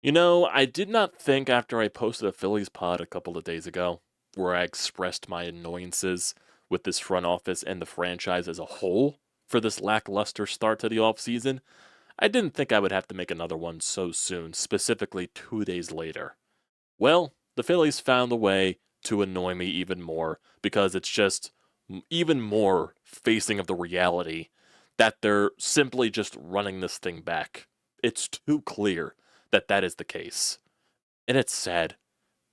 I did not think after I posted a Phillies pod a couple of days ago, where I expressed my annoyances with this front office and the franchise as a whole for this lackluster start to the offseason, I didn't think I would have to make another one so soon, specifically 2 days later. Well, the Phillies found a way to annoy me even more because it's just even more facing of the reality that they're simply just running this thing back. It's too clear that that is the case. And it's sad.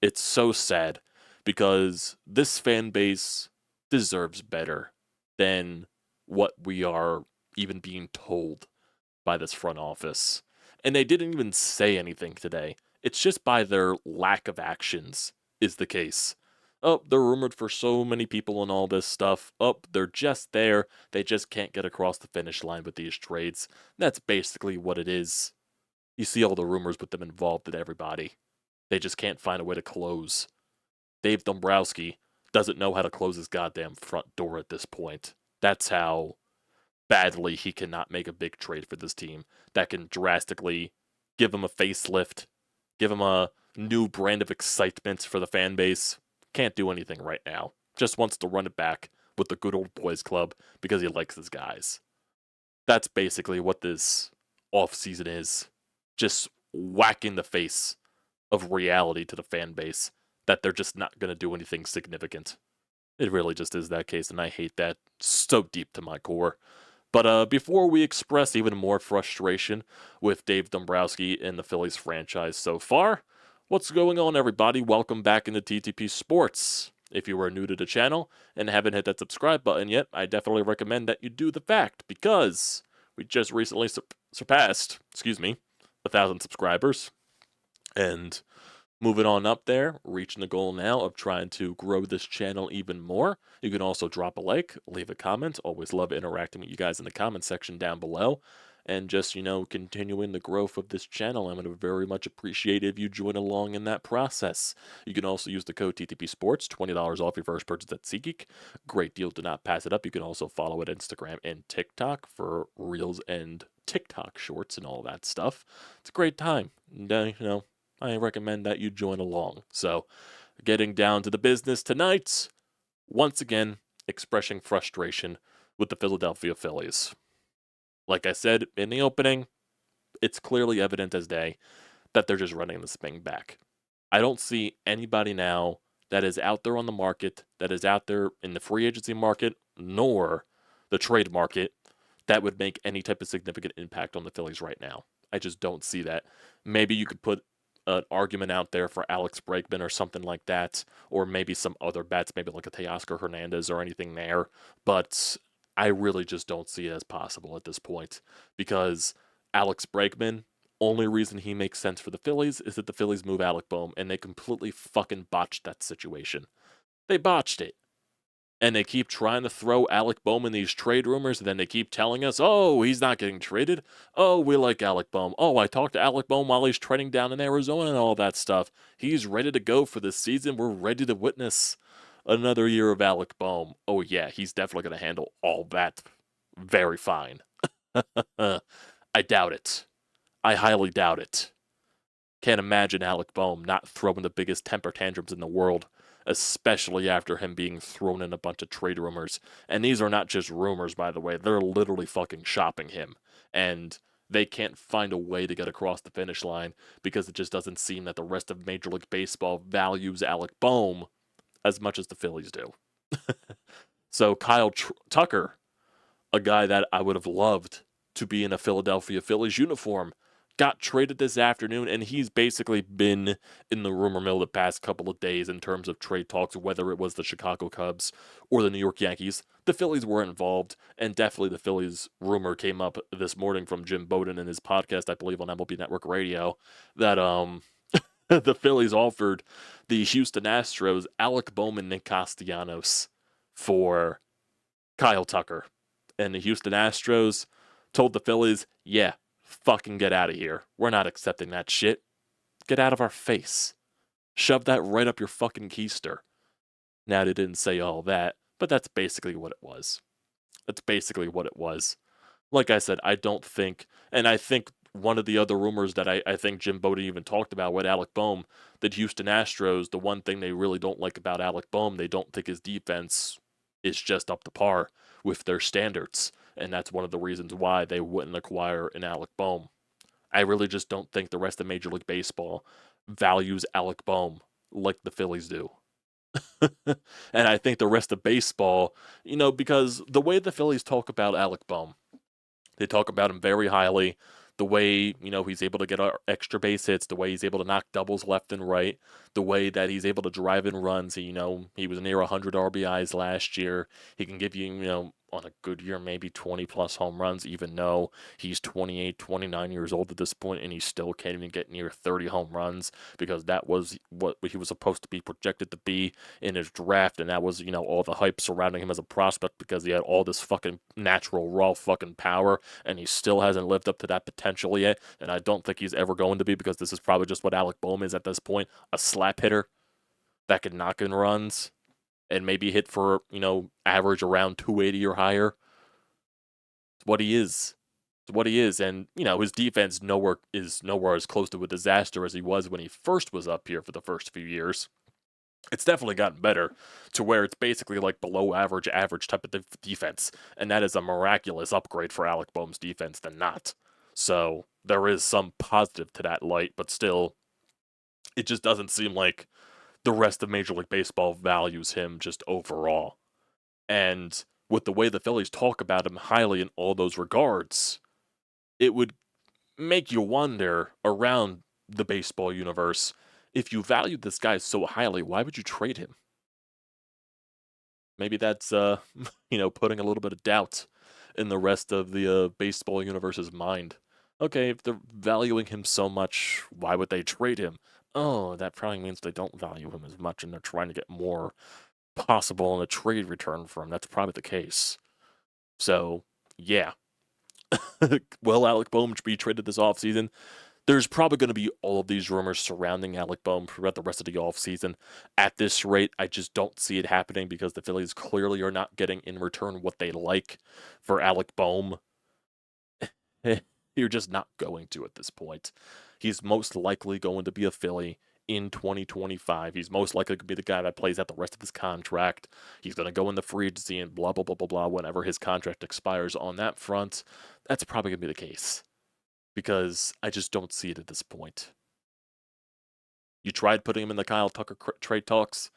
It's so sad because this fan base deserves better than what we are even being told by this front office. And they didn't even say anything today. It's just by their lack of actions is the case. Oh, they're rumored for so many people and all this stuff. Oh, they're just there. They just can't get across the finish line with these trades. That's basically what it is. You see all the rumors with them involved and everybody. They just can't find a way to close. Dave Dombrowski doesn't know how to close his goddamn front door at this point. That's how badly he cannot make a big trade for this team that can drastically give him a facelift, give him a new brand of excitement for the fan base. Can't do anything right now. Just wants to run it back with the good old boys club because he likes his guys. That's basically what this offseason is. Just whacking the face of reality to the fan base that they're just not going to do anything significant. It really just is that case, and I hate that so deep to my core. But before we express even more frustration with Dave Dombrowski and the Phillies franchise so far, what's going on, everybody? Welcome back into TTP Sports. If you are new to the channel and haven't hit that subscribe button yet, I definitely recommend that you do the fact because we just recently surpassed, 1,000 subscribers. And moving on up there, reaching the goal now of trying to grow this channel even more. You can also drop a like, leave a comment. Always love interacting with you guys in the comment section down below. And just, continuing the growth of this channel. I'm going to very much appreciate if you join along in that process. You can also use the code TTPSPORTS, $20 off your first purchase at SEATGEEK. Great deal, do not pass it up. You can also follow it Instagram and TikTok for Reels and TikTok shorts and all that stuff. It's a great time. And, I recommend that you join along. So, getting down to the business tonight, once again, expressing frustration with the Philadelphia Phillies. Like I said in the opening, it's clearly evident as day that they're just running this thing back. I don't see anybody now that is out there on the market, that is out there in the free agency market, nor the trade market, that would make any type of significant impact on the Phillies right now. I just don't see that. Maybe you could put an argument out there for Alex Bregman or something like that, or maybe some other bets, maybe like a Teoscar Hernandez or anything there. But I really just don't see it as possible at this point because Alex Bregman, only reason he makes sense for the Phillies is that the Phillies move Alec Boehm, and they completely fucking botched that situation. They botched it. And they keep trying to throw Alec Boehm in these trade rumors, and then they keep telling us, oh, he's not getting traded. Oh, we like Alec Boehm. Oh, I talked to Alec Boehm while he's training down in Arizona and all that stuff. He's ready to go for this season. We're ready to witness another year of Alec Boehm. Oh, yeah, he's definitely going to handle all that very fine. I doubt it. I highly doubt it. Can't imagine Alec Boehm not throwing the biggest temper tantrums in the world, especially after him being thrown in a bunch of trade rumors. And these are not just rumors, by the way. They're literally fucking shopping him. And they can't find a way to get across the finish line because it just doesn't seem that the rest of Major League Baseball values Alec Boehm as much as the Phillies do. So Kyle Tucker, a guy that I would have loved to be in a Philadelphia Phillies uniform, got traded this afternoon, and he's basically been in the rumor mill the past couple of days in terms of trade talks, whether it was the Chicago Cubs or the New York Yankees. The Phillies were involved, and definitely the Phillies rumor came up this morning from Jim Bowden in his podcast, I believe, on MLB Network Radio, that the Phillies offered the Houston Astros Alec Boehm and Nick Castellanos for Kyle Tucker. And the Houston Astros told the Phillies, yeah, fucking get out of here. We're not accepting that shit. Get out of our face. Shove that right up your fucking keister. Now, they didn't say all that, but that's basically what it was. That's basically what it was. Like I said, I don't think, and I think one of the other rumors that I think Jim Bowden even talked about with Alec Boehm, that Houston Astros, the one thing they really don't like about Alec Boehm, they don't think his defense is just up to par with their standards. And that's one of the reasons why they wouldn't acquire an Alec Boehm. I really just don't think the rest of Major League Baseball values Alec Boehm like the Phillies do. And I think the rest of baseball, because the way the Phillies talk about Alec Boehm, they talk about him very highly. The way, he's able to get extra base hits, the way he's able to knock doubles left and right, the way that he's able to drive in runs. He was near 100 RBIs last year. He can give you, on a good year, maybe 20 plus home runs, even though he's 28, 29 years old at this point, and he still can't even get near 30 home runs because that was what he was supposed to be projected to be in his draft, and that was, all the hype surrounding him as a prospect because he had all this fucking natural, raw fucking power, and he still hasn't lived up to that potential yet, and I don't think he's ever going to be because this is probably just what Alec Boehm is at this point, a slap hitter that can knock in runs and maybe hit for, average around 280 or higher. It's what he is. It's what he is. And, his defense is nowhere as close to a disaster as he was when he first was up here for the first few years. It's definitely gotten better to where it's basically like below average type of defense. And that is a miraculous upgrade for Alec Boehm's defense than not. So there is some positive to that light, but still, it just doesn't seem like the rest of Major League Baseball values him just overall. And with the way the Phillies talk about him highly in all those regards, it would make you wonder around the baseball universe, if you valued this guy so highly, why would you trade him? Maybe that's putting a little bit of doubt in the rest of the baseball universe's mind. Okay, if they're valuing him so much, why would they trade him? Oh, that probably means they don't value him as much and they're trying to get more possible in a trade return for him. That's probably the case. So, yeah. Will Alec Boehm be traded this offseason? There's probably going to be all of these rumors surrounding Alec Boehm throughout the rest of the offseason. At this rate, I just don't see it happening because the Phillies clearly are not getting in return what they like for Alec Boehm. You're just not going to at this point. He's most likely going to be a Philly in 2025. He's most likely to be the guy that plays out the rest of his contract. He's going to go in the free agency and blah, blah, blah, blah, blah, whenever his contract expires on that front. That's probably going to be the case because I just don't see it at this point. You tried putting him in the Kyle Tucker trade talks.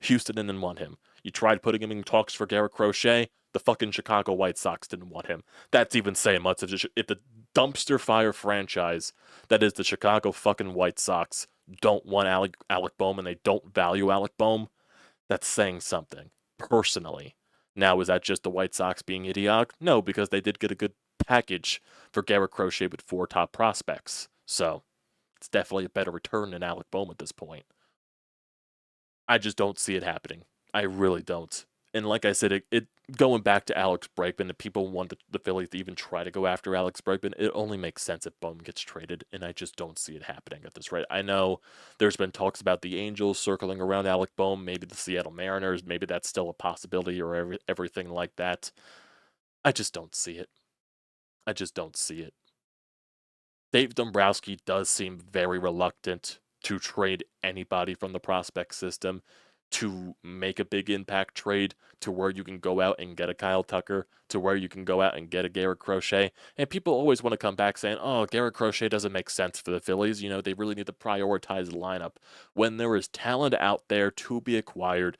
Houston didn't want him. You tried putting him in talks for Garrett Crochet. The fucking Chicago White Sox didn't want him. That's even saying much. If the dumpster fire franchise that is the Chicago fucking White Sox don't want Alec Boehm and they don't value Alec Boehm, that's saying something, personally. Now, is that just the White Sox being idiotic? No, because they did get a good package for Garrett Crochet with 4 top prospects. So, it's definitely a better return than Alec Boehm at this point. I just don't see it happening. I really don't. And like I said, it going back to Alex Bregman, if people want the Phillies to even try to go after Alex Bregman, it only makes sense if Boehm gets traded, and I just don't see it happening at this rate. I know there's been talks about the Angels circling around Alec Boehm, maybe the Seattle Mariners, maybe that's still a possibility or everything like that. I just don't see it. I just don't see it. Dave Dombrowski does seem very reluctant to trade anybody from the prospect system to make a big impact trade to where you can go out and get a Kyle Tucker, to where you can go out and get a Garrett Crochet. And people always want to come back saying, oh, Garrett Crochet doesn't make sense for the Phillies. They really need to prioritize the lineup. When there is talent out there to be acquired,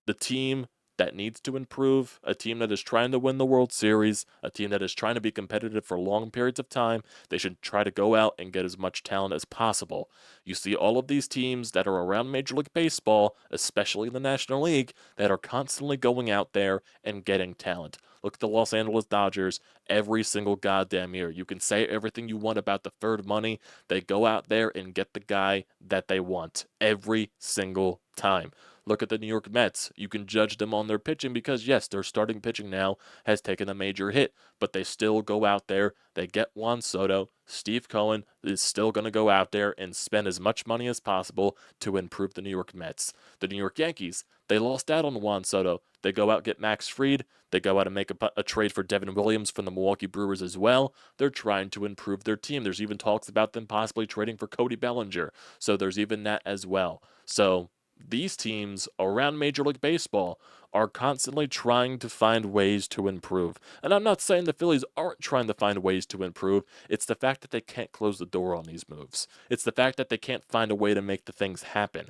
the team that needs to improve, a team that is trying to win the World Series, a team that is trying to be competitive for long periods of time, they should try to go out and get as much talent as possible. You see all of these teams that are around Major League Baseball, especially the National League, that are constantly going out there and getting talent. Look at the Los Angeles Dodgers every single goddamn year. You can say everything you want about the third money. They go out there and get the guy that they want every single time. Look at the New York Mets. You can judge them on their pitching because, yes, their starting pitching now has taken a major hit, but they still go out there. They get Juan Soto. Steve Cohen is still going to go out there and spend as much money as possible to improve the New York Mets. The New York Yankees, they lost out on Juan Soto. They go out get Max Fried. They go out and make a trade for Devin Williams from the Milwaukee Brewers as well. They're trying to improve their team. There's even talks about them possibly trading for Cody Bellinger. So there's even that as well. So these teams around Major League Baseball are constantly trying to find ways to improve. And I'm not saying the Phillies aren't trying to find ways to improve. It's the fact that they can't close the door on these moves. It's the fact that they can't find a way to make the things happen.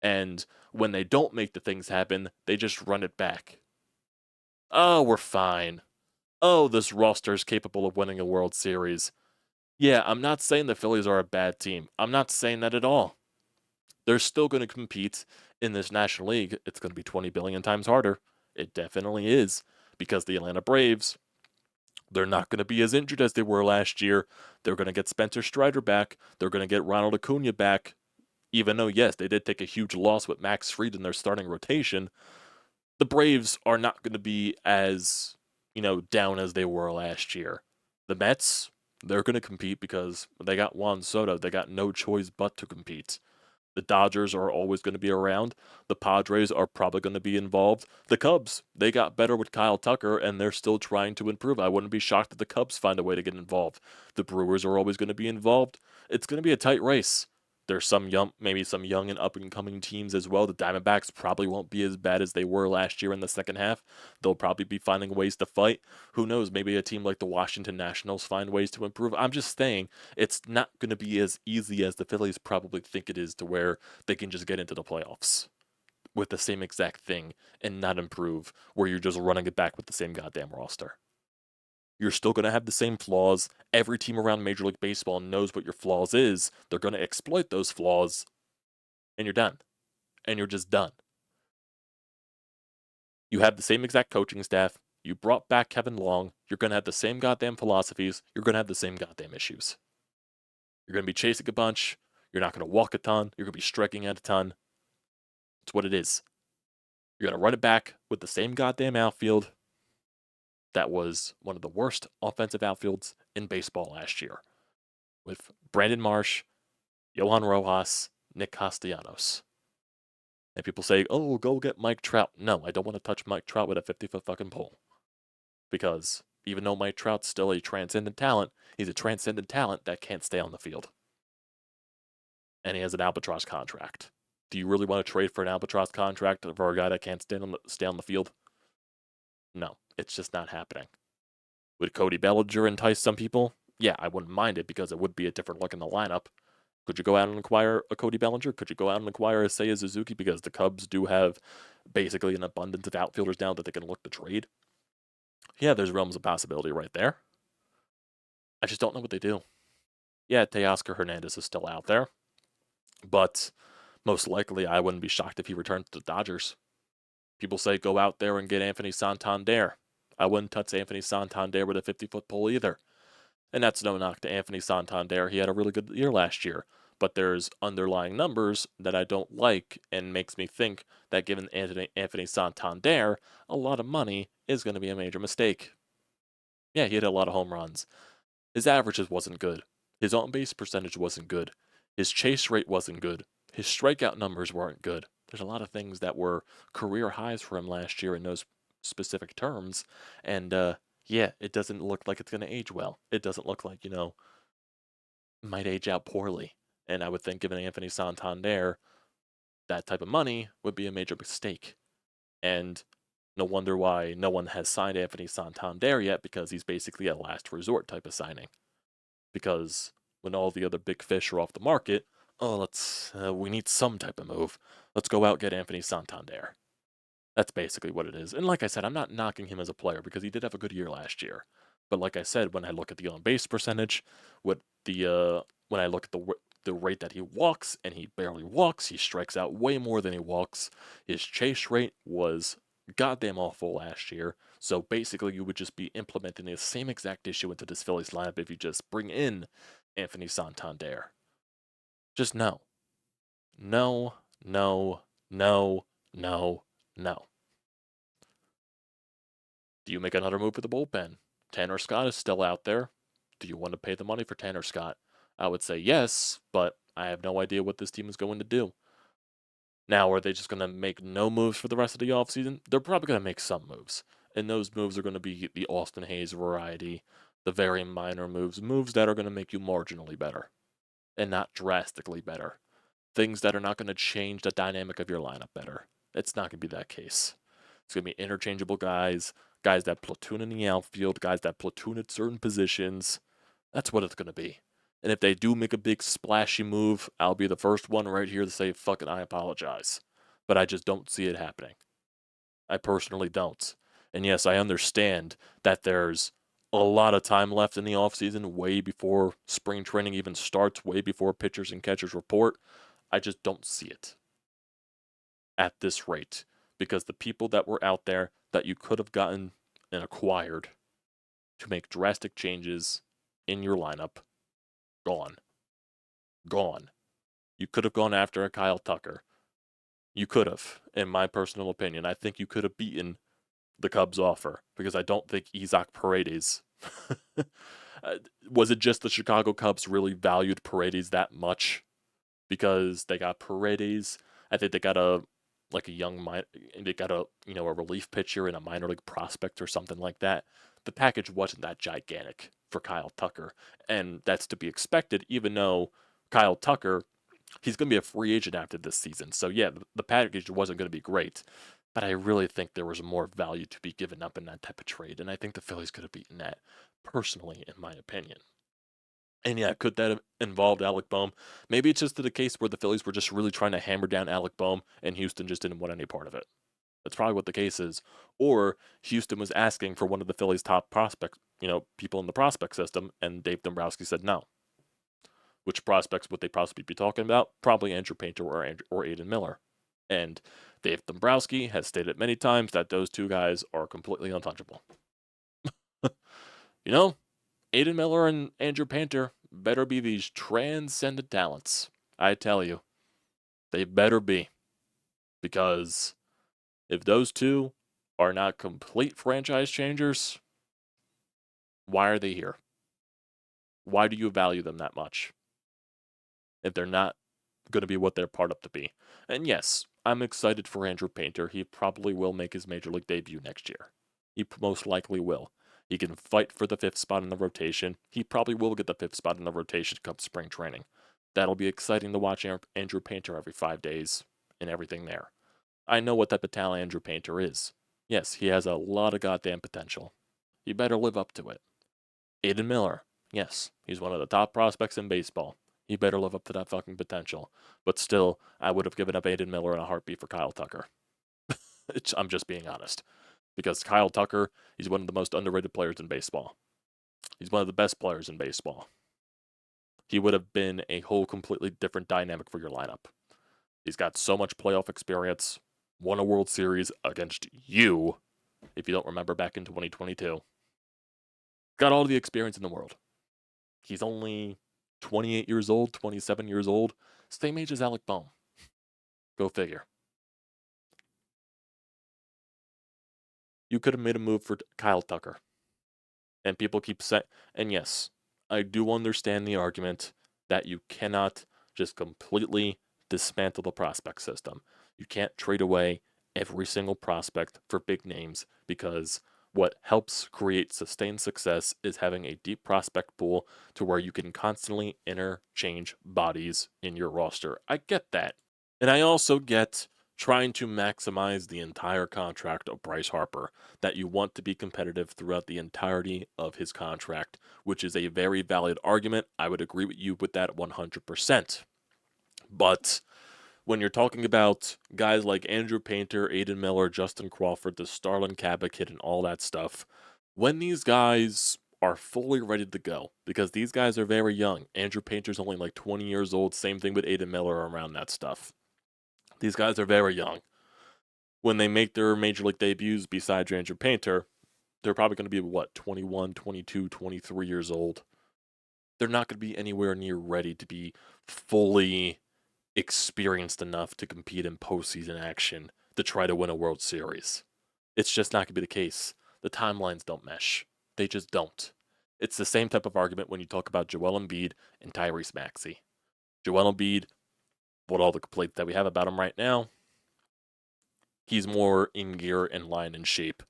And when they don't make the things happen, they just run it back. Oh, we're fine. Oh, this roster is capable of winning a World Series. Yeah, I'm not saying the Phillies are a bad team. I'm not saying that at all. They're still going to compete in this National League. It's going to be 20 billion times harder. It definitely is, because the Atlanta Braves, they're not going to be as injured as they were last year. They're going to get Spencer Strider back. They're going to get Ronald Acuna back. Even though, yes, they did take a huge loss with Max Fried in their starting rotation, the Braves are not going to be as, down as they were last year. The Mets, they're going to compete because they got Juan Soto. They got no choice but to compete. The Dodgers are always going to be around. The Padres are probably going to be involved. The Cubs, they got better with Kyle Tucker, and they're still trying to improve. I wouldn't be shocked if the Cubs find a way to get involved. The Brewers are always going to be involved. It's going to be a tight race. There's maybe some young and up-and-coming teams as well. The Diamondbacks probably won't be as bad as they were last year in the second half. They'll probably be finding ways to fight. Who knows? Maybe a team like the Washington Nationals find ways to improve. I'm just saying it's not going to be as easy as the Phillies probably think it is, to where they can just get into the playoffs with the same exact thing and not improve, where you're just running it back with the same goddamn roster. You're still going to have the same flaws. Every team around Major League Baseball knows what your flaws is. They're going to exploit those flaws, and you're done. And you're just done. You have the same exact coaching staff. You brought back Kevin Long. You're going to have the same goddamn philosophies. You're going to have the same goddamn issues. You're going to be chasing a bunch. You're not going to walk a ton. You're going to be striking at a ton. It's what it is. You're going to run it back with the same goddamn outfield that was one of the worst offensive outfields in baseball last year, with Brandon Marsh, Johan Rojas, Nick Castellanos. And people say, oh, go get Mike Trout. No, I don't want to touch Mike Trout with a 50-foot fucking pole. Because even though Mike Trout's still a transcendent talent, he's a transcendent talent that can't stay on the field. And he has an albatross contract. Do you really want to trade for an albatross contract for a guy that can't stay on the field? No, it's just not happening. Would Cody Bellinger entice some people? Yeah, I wouldn't mind it, because it would be a different look in the lineup. Could you go out and acquire a Cody Bellinger? Could you go out and acquire a Seiya Suzuki? Because the Cubs do have basically an abundance of outfielders now that they can look to trade. Yeah, there's realms of possibility right there. I just don't know what they do. Yeah, Teoscar Hernandez is still out there, but most likely I wouldn't be shocked if he returned to the Dodgers. People say go out there and get Anthony Santander. I wouldn't touch Anthony Santander with a 50-foot pole either. And that's no knock to Anthony Santander. He had a really good year last year. But there's underlying numbers that I don't like, and makes me think that giving Anthony Santander a lot of money is going to be a major mistake. Yeah, he had a lot of home runs. His averages wasn't good. His on-base percentage wasn't good. His chase rate wasn't good. His strikeout numbers weren't good. There's a lot of things that were career highs for him last year in those specific terms. And, yeah, it doesn't look like it's going to age well. It doesn't look like, might age out poorly. And I would think giving Anthony Santander that type of money would be a major mistake. And no wonder why no one has signed Anthony Santander yet, because he's basically a last resort type of signing. Because when all the other big fish are off the market, we need some type of move. Let's go out and get Anthony Santander. That's basically what it is. And like I said, I'm not knocking him as a player, because he did have a good year last year. But like I said, when I look at the on-base percentage, when I look at the rate that he walks, and he barely walks, he strikes out way more than he walks. His chase rate was goddamn awful last year. So basically, you would just be implementing the same exact issue into this Phillies lineup if you just bring in Anthony Santander. Just no. No, no, no, No, no. Do you make another move for the bullpen? Tanner Scott is still out there. Do you want to pay the money for Tanner Scott? I would say yes, but I have no idea what this team is going to do. Now, are they just going to make no moves for the rest of the offseason? They're probably going to make some moves. And those moves are going to be the Austin Hayes variety, the very minor moves that are going to make you marginally better and not drastically better. Things that are not going to change the dynamic of your lineup better. It's not going to be that case. It's going to be interchangeable guys, guys that platoon in the outfield, guys that platoon at certain positions. That's what it's going to be. And if they do make a big splashy move, I'll be the first one right here to say, fuck it, I apologize. But I just don't see it happening. I personally don't. And yes, I understand that there's a lot of time left in the offseason, way before spring training even starts, way before pitchers and catchers report. I just don't see it at this rate because the people that were out there that you could have gotten and acquired to make drastic changes in your lineup, gone. Gone. You could have gone after a Kyle Tucker. You could have, in my personal opinion. I think you could have beaten the Cubs offer because I don't think Isaac Paredes. Was it just the Chicago Cubs really valued Paredes that much? Because they got Paredes. I think they got a relief pitcher and a minor league prospect or something like that. The package wasn't that gigantic for Kyle Tucker, and that's to be expected. Even though Kyle Tucker, he's going to be a free agent after this season, so yeah, the package wasn't going to be great. But I really think there was more value to be given up in that type of trade, and I think the Phillies could have beaten that, personally, in my opinion. And yeah, could that have involved Alec Bohm? Maybe it's just the case where the Phillies were just really trying to hammer down Alec Bohm, and Houston just didn't want any part of it. That's probably what the case is. Or Houston was asking for one of the Phillies' top prospects, people in the prospect system, and Dave Dombrowski said no. Which prospects would they possibly be talking about? Probably Andrew Painter or Aiden Miller. And Dave Dombrowski has stated many times that those two guys are completely untouchable. you know, Aiden Miller and Andrew Painter better be these transcendent talents. I tell you, they better be. Because if those two are not complete franchise changers, why are they here? Why do you value them that much if they're not going to be what they're part up to be? And yes, I'm excited for Andrew Painter. He probably will make his major league debut next year. He most likely will. He can fight for the fifth spot in the rotation. He probably will get the fifth spot in the rotation come spring training. That'll be exciting to watch Andrew Painter every 5 days and everything there. I know what type of talent Andrew Painter is. Yes, he has a lot of goddamn potential. He better live up to it. Aiden Miller, yes, he's one of the top prospects in baseball. He better live up to that fucking potential. But still, I would have given up Aiden Miller in a heartbeat for Kyle Tucker. I'm just being honest. Because Kyle Tucker, he's one of the most underrated players in baseball. He's one of the best players in baseball. He would have been a whole completely different dynamic for your lineup. He's got so much playoff experience, won a World Series against you, if you don't remember back in 2022. Got all the experience in the world. He's only 28 years old, 27 years old, same age as Alec Bohm. Go figure. You could have made a move for Kyle Tucker. And people keep saying, and yes, I do understand the argument that you cannot just completely dismantle the prospect system. You can't trade away every single prospect for big names because what helps create sustained success is having a deep prospect pool to where you can constantly interchange bodies in your roster. I get that. And I also get trying to maximize the entire contract of Bryce Harper, that you want to be competitive throughout the entirety of his contract, which is a very valid argument. I would agree with you with that 100%. But when you're talking about guys like Andrew Painter, Aiden Miller, Justin Crawford, the Starlin Kappa kid, and all that stuff, when these guys are fully ready to go, because these guys are very young. Andrew Painter's only like 20 years old, same thing with Aiden Miller around that stuff. These guys are very young. When they make their major league debuts besides Andrew Painter, they're probably going to be, 21, 22, 23 years old. They're not going to be anywhere near ready to be fully experienced enough to compete in postseason action to try to win a World Series. It's just not going to be the case. The timelines don't mesh. They just don't. It's the same type of argument when you talk about Joel Embiid and Tyrese Maxey. Joel Embiid, what all the complaints that we have about him right now, he's more in gear and line and shape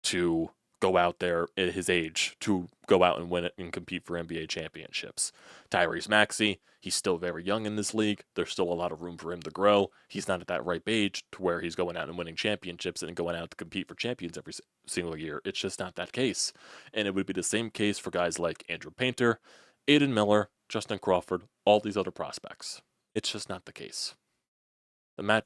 to go out there at his age to go out and win it and compete for NBA championships. Tyrese Maxey, he's still very young in this league. There's still a lot of room for him to grow. He's not at that ripe age to where he's going out and winning championships and going out to compete for champions every single year. It's just not that case. And it would be the same case for guys like Andrew Painter, Aiden Miller, Justin Crawford, all these other prospects. It's just not the case. The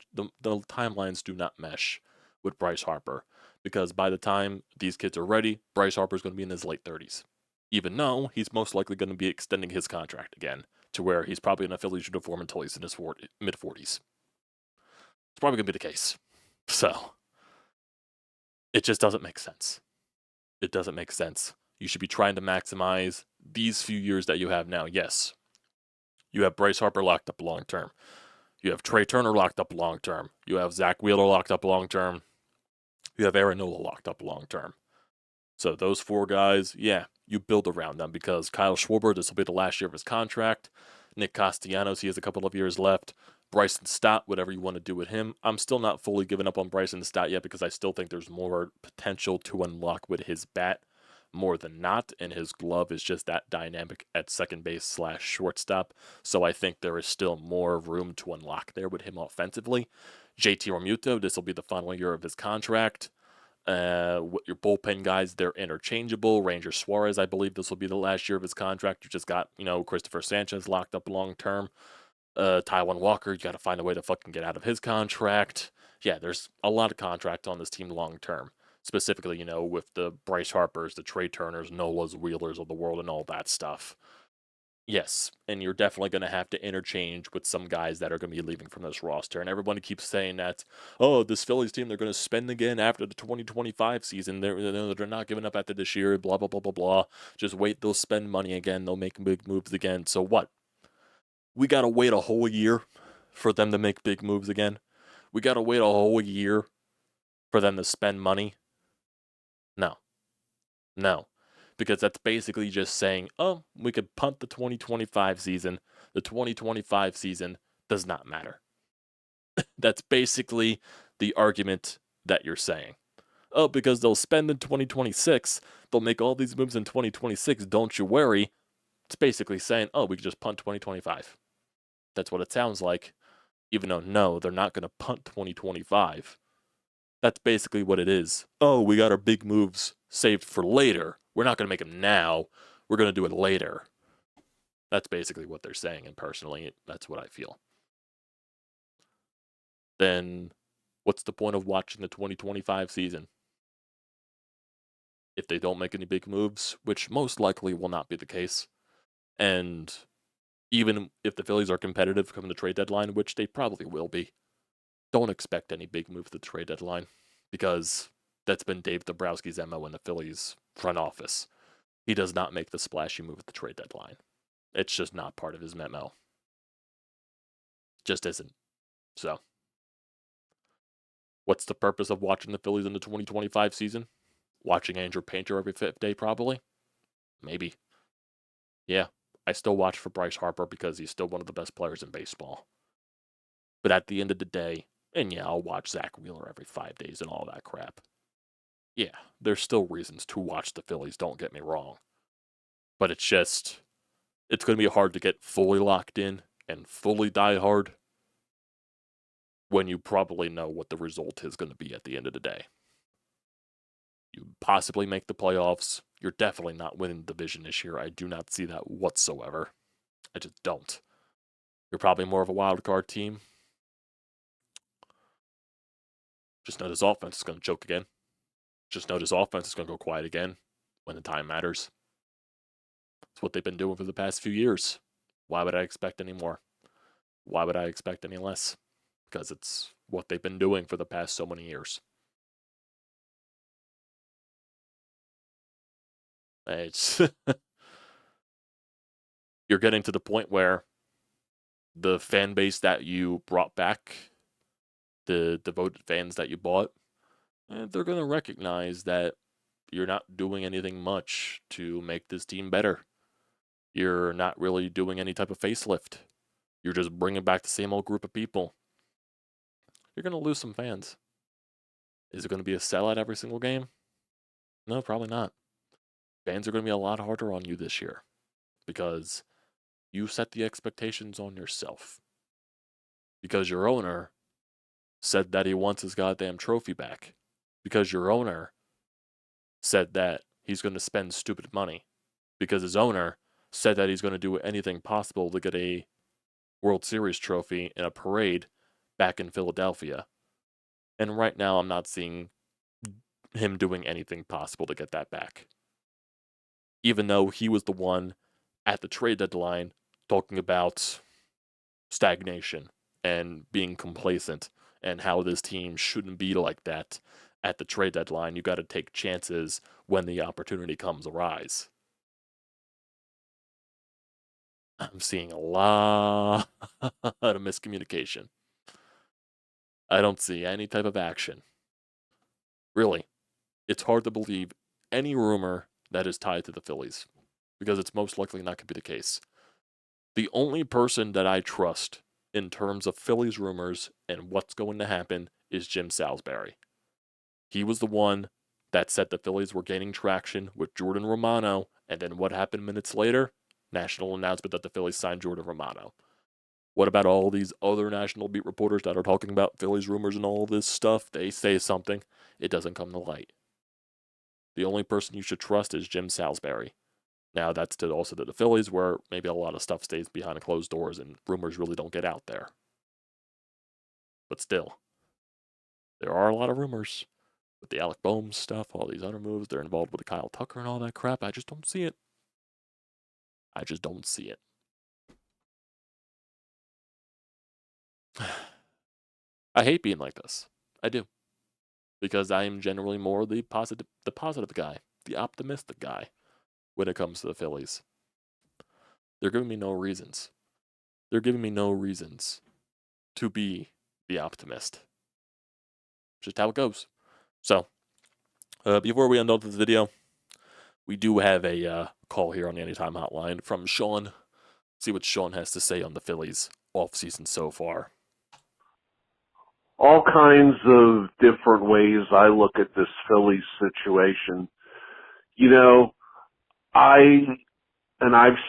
timelines do not mesh with Bryce Harper because by the time these kids are ready, Bryce Harper is going to be in his late 30s. Even though he's most likely going to be extending his contract again to where he's probably in a Phillies uniform until he's in his mid 40s. It's probably going to be the case. So it just doesn't make sense. It doesn't make sense. You should be trying to maximize these few years that you have now. Yes, you have Bryce Harper locked up long term. You have Trey Turner locked up long term. You have Zach Wheeler locked up long term. You have Aaron Nola locked up long term. So those four guys, yeah, you build around them because Kyle Schwarber, this will be the last year of his contract. Nick Castellanos, he has a couple of years left. Bryson Stott, whatever you want to do with him. I'm still not fully giving up on Bryson Stott yet because I still think there's more potential to unlock with his bat more than not, and his glove is just that dynamic at second base / shortstop. So I think there is still more room to unlock there with him offensively. JT Realmuto, this will be the final year of his contract. Your bullpen guys, they're interchangeable. Ranger Suarez, I believe this will be the last year of his contract. You just got, Christopher Sanchez locked up long term. Taijuan Walker, you got to find a way to fucking get out of his contract. Yeah, there's a lot of contracts on this team long term. Specifically, with the Bryce Harpers, the Trey Turners, Nolas, Wheelers of the world, and all that stuff. Yes, and you're definitely going to have to interchange with some guys that are going to be leaving from this roster. And everybody keeps saying that, this Phillies team, they're going to spend again after the 2025 season. They're not giving up after this year, blah, blah, blah, blah, blah. Just wait, they'll spend money again. They'll make big moves again. So what? We got to wait a whole year for them to make big moves again? We got to wait a whole year for them to spend money? No. Because that's basically just saying, we could punt the 2025 season. The 2025 season does not matter. That's basically the argument that you're saying. Because they'll spend in 2026, they'll make all these moves in 2026, don't you worry. It's basically saying, we can just punt 2025. That's what it sounds like. Even though, no, they're not going to punt 2025. That's basically what it is. We got our big moves saved for later. We're not going to make them now. We're going to do it later. That's basically what they're saying, and personally, that's what I feel. Then what's the point of watching the 2025 season? If they don't make any big moves, which most likely will not be the case. And even if the Phillies are competitive come the trade deadline, which they probably will be, don't expect any big move at the trade deadline because that's been Dave Dombrowski's MO in the Phillies front office. He does not make the splashy move at the trade deadline. It's just not part of his MO. Just isn't. So, what's the purpose of watching the Phillies in the 2025 season? Watching Andrew Painter every fifth day, probably? Maybe. Yeah, I still watch for Bryce Harper because he's still one of the best players in baseball. But at the end of the day, and yeah, I'll watch Zach Wheeler every 5 days and all that crap. Yeah, there's still reasons to watch the Phillies, don't get me wrong. But it's going to be hard to get fully locked in and fully die hard when you probably know what the result is going to be at the end of the day. You possibly make the playoffs. You're definitely not winning the division this year. I do not see that whatsoever. I just don't. You're probably more of a wild card team. Just know this offense is going to choke again. Just know this offense is going to go quiet again when the time matters. It's what they've been doing for the past few years. Why would I expect any more? Why would I expect any less? Because it's what they've been doing for the past so many years. It's you're getting to the point where the fan base that you brought back the devoted fans that you bought, they're going to recognize that you're not doing anything much to make this team better. You're not really doing any type of facelift. You're just bringing back the same old group of people. You're going to lose some fans. Is it going to be a sellout every single game? No, probably not. Fans are going to be a lot harder on you this year because you set the expectations on yourself. Because your owner said that he wants his goddamn trophy back. Because your owner said that he's going to spend stupid money. Because his owner said that he's going to do anything possible to get a World Series trophy in a parade back in Philadelphia. And right now, I'm not seeing him doing anything possible to get that back. Even though he was the one at the trade deadline talking about stagnation and being complacent and how this team shouldn't be like that at the trade deadline. You got to take chances when the opportunity comes arise. I'm seeing a lot of miscommunication. I don't see any type of action. Really, it's hard to believe any rumor that is tied to the Phillies because it's most likely not going to be the case. The only person that I trust in terms of Phillies rumors and what's going to happen is Jim Salisbury. He was the one that said the Phillies were gaining traction with Jordan Romano, and then what happened minutes later? National announcement that the Phillies signed Jordan Romano. What about all these other national beat reporters that are talking about Phillies rumors and all this stuff? They say something, it doesn't come to light. The only person you should trust is Jim Salisbury. Now, that's also to the Phillies, where maybe a lot of stuff stays behind closed doors and rumors really don't get out there. But still, there are a lot of rumors. With the Alec Boehm stuff, all these other moves, they're involved with the Kyle Tucker and all that crap. I just don't see it. I just don't see it. I hate being like this. I do. Because I am generally more the positive guy, the optimistic guy when it comes to the Phillies. They're giving me no reasons. They're giving me no reasons to be the optimist. Just how it goes. So, before we end off this video, we do have a call here on the Anytime Hotline from Sean. See what Sean has to say on the Phillies offseason so far. All kinds of different ways I look at this Phillies situation. You know, I've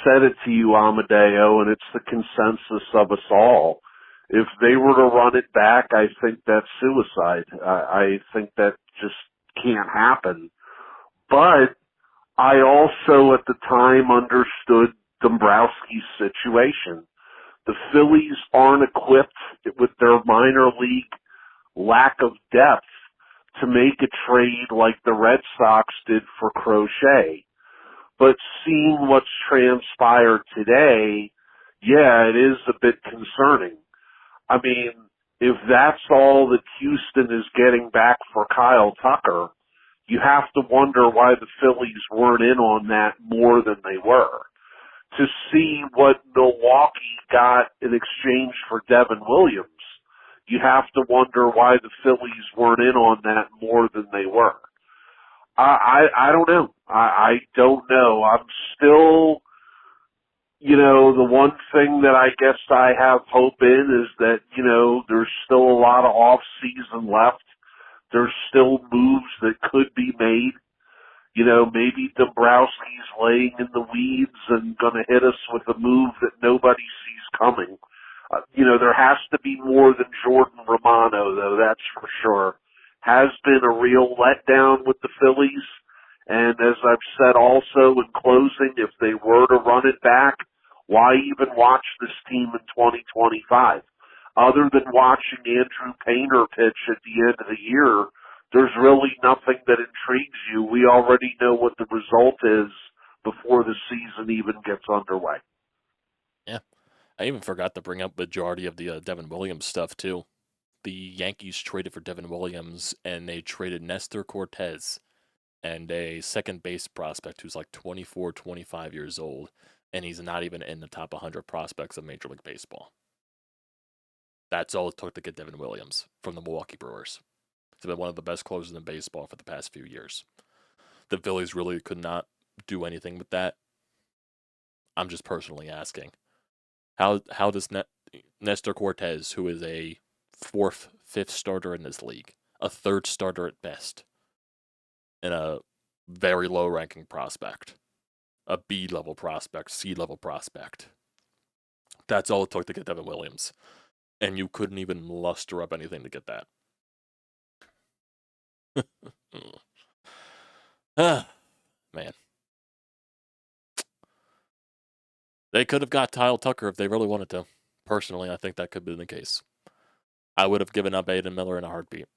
said it to you, Amadeo, and it's the consensus of us all. If they were to run it back, I think that's suicide. I think that just can't happen. But I also at the time understood Dombrowski's situation. The Phillies aren't equipped with their minor league lack of depth to make a trade like the Red Sox did for Crochet. But seeing what's transpired today, yeah, it is a bit concerning. I mean, if that's all that Houston is getting back for Kyle Tucker, you have to wonder why the Phillies weren't in on that more than they were. To see what Milwaukee got in exchange for Devin Williams, you have to wonder why the Phillies weren't in on that more than they were. I don't know. I don't know. I'm still, the one thing that I guess I have hope in is that, there's still a lot of off season left. There's still moves that could be made. Maybe Dombrowski's laying in the weeds and going to hit us with a move that nobody sees coming. There has to be more than Jordan Romano, though, that's for sure. Has been a real letdown with the Phillies. And as I've said also in closing, if they were to run it back, why even watch this team in 2025? Other than watching Andrew Painter pitch at the end of the year, there's really nothing that intrigues you. We already know what the result is before the season even gets underway. Yeah. I even forgot to bring up the majority of the Devin Williams stuff, too. The Yankees traded for Devin Williams, and they traded Nestor Cortez and a second base prospect who's like 24, 25 years old, and he's not even in the top 100 prospects of Major League Baseball. That's all it took to get Devin Williams from the Milwaukee Brewers. He's been one of the best closers in baseball for the past few years. The Phillies really could not do anything with that. I'm just personally asking. How does Nestor Cortez, who is a fourth, fifth starter in this league, a third starter at best, and a very low ranking prospect, a B level prospect, C level prospect. That's all it took to get Devin Williams. And you couldn't even luster up anything to get that. Man. They could have got Kyle Tucker if they really wanted to. Personally, I think that could be the case. I would have given up Aiden Miller in a heartbeat.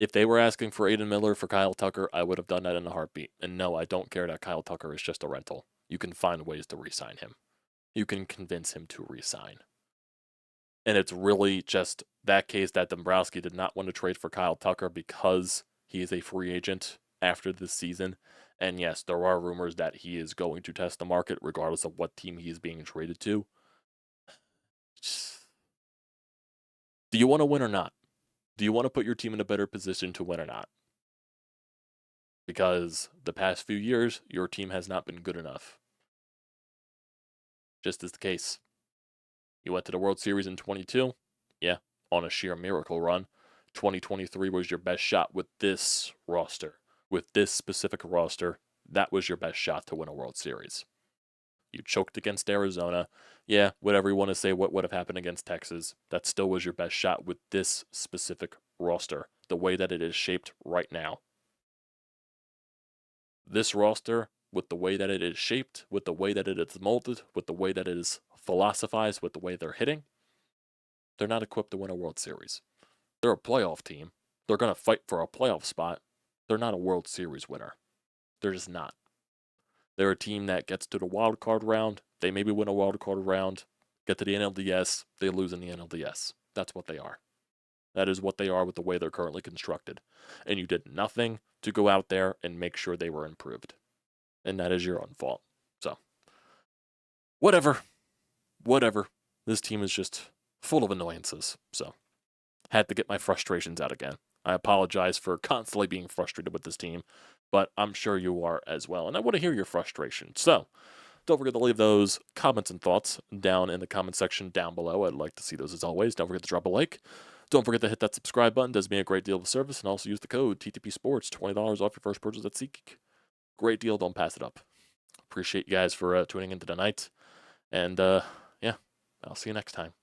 If they were asking for Aiden Miller for Kyle Tucker, I would have done that in a heartbeat. And no, I don't care that Kyle Tucker is just a rental. You can find ways to re-sign him. You can convince him to re-sign. And it's really just that case that Dombrowski did not want to trade for Kyle Tucker because he is a free agent after this season. And yes, there are rumors that he is going to test the market regardless of what team he is being traded to. Do you want to win or not? Do you want to put your team in a better position to win or not? Because the past few years, your team has not been good enough. Just as the case. You went to the World Series in 22. Yeah, on a sheer miracle run. 2023 was your best shot with this roster. With this specific roster, that was your best shot to win a World Series. You choked against Arizona. Yeah, whatever you want to say, what would have happened against Texas, that still was your best shot with this specific roster, the way that it is shaped right now. This roster, with the way that it is shaped, with the way that it is molded, with the way that it is philosophized, with the way they're hitting, they're not equipped to win a World Series. They're a playoff team. They're going to fight for a playoff spot. They're not a World Series winner. They're just not. They're a team that gets to the wild card round. They maybe win a wild card round, get to the NLDS, they lose in the NLDS. That's what they are. That is what they are with the way they're currently constructed. And you did nothing to go out there and make sure they were improved. And that is your own fault. So, whatever. This team is just full of annoyances. So, had to get my frustrations out again. I apologize for constantly being frustrated with this team, but I'm sure you are as well. And I want to hear your frustration. So, don't forget to leave those comments and thoughts down in the comment section down below. I'd like to see those as always. Don't forget to drop a like. Don't forget to hit that subscribe button. It does me a great deal of service. And also use the code TTPSPORTS, $20 off your first purchase at SEATGEEK. Great deal. Don't pass it up. Appreciate you guys for tuning in tonight. And yeah, I'll see you next time.